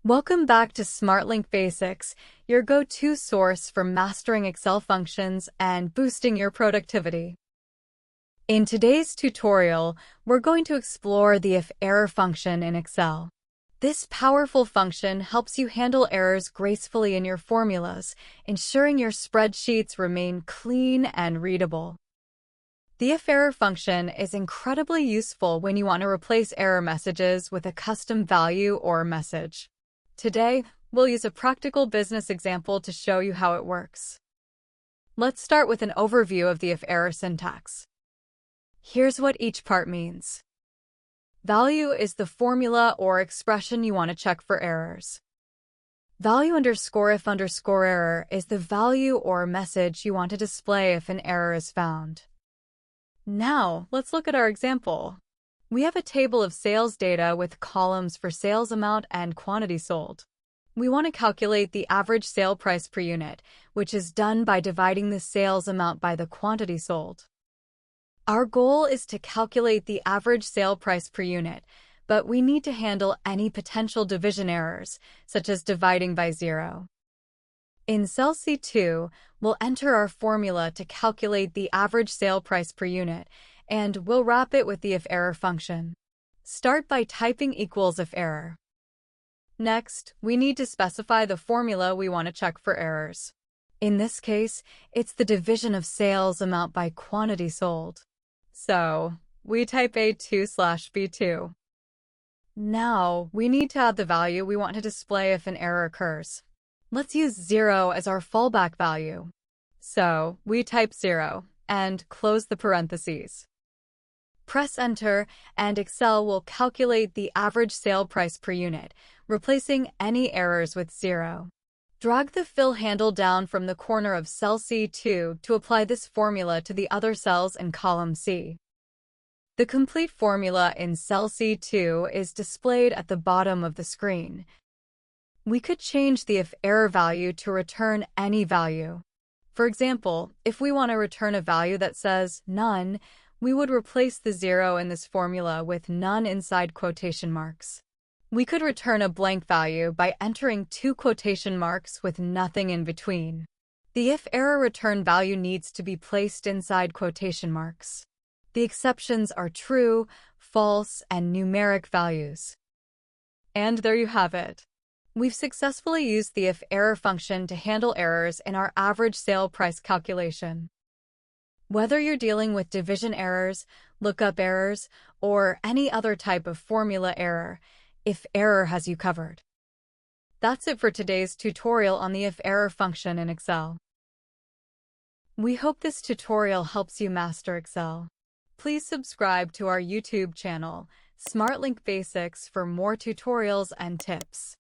Welcome back to SmartLink Basics, your go-to source for mastering Excel functions and boosting your productivity. In today's tutorial, we're going to explore the IFERROR function in Excel. This powerful function helps you handle errors gracefully in your formulas, ensuring your spreadsheets remain clean and readable. The IFERROR function is incredibly useful when you want to replace error messages with a custom value or message. Today, we'll use a practical business example to show you how it works. Let's start with an overview of the IFERROR syntax. Here's what each part means. Value is the formula or expression you want to check for errors. Value underscore if underscore error is the value or message you want to display if an error is found. Now, let's look at our example. We have a table of sales data with columns for sales amount and quantity sold. We want to calculate the average sale price per unit, which is done by dividing the sales amount by the quantity sold. Our goal is to calculate the average sale price per unit, but we need to handle any potential division errors, such as dividing by 0. In cell C2, we'll enter our formula to calculate the average sale price per unit, and we'll wrap it with the IFERROR function. Start by typing equals IFERROR. Next, we need to specify the formula we want to check for errors. In this case, it's the division of sales amount by quantity sold. So, we type A2/B2. Now, we need to add the value we want to display if an error occurs. Let's use 0 as our fallback value. So, we type 0 and close the parentheses. Press Enter, and Excel will calculate the average sale price per unit, replacing any errors with 0. Drag the fill handle down from the corner of cell C2 to apply this formula to the other cells in column C. The complete formula in cell C2 is displayed at the bottom of the screen. We could change the IFERROR value to return any value. For example, if we want to return a value that says none, we would replace the 0 in this formula with none inside quotation marks. We could return a blank value by entering 2 quotation marks with nothing in between. The IFERROR return value needs to be placed inside quotation marks. The exceptions are true, false, and numeric values. And there you have it. We've successfully used the IFERROR function to handle errors in our average sale price calculation. Whether you're dealing with division errors, lookup errors, or any other type of formula error, IFERROR has you covered. That's it for today's tutorial on the IFERROR function in Excel. We hope this tutorial helps you master Excel. Please subscribe to our YouTube channel, SmartLink Basics, for more tutorials and tips.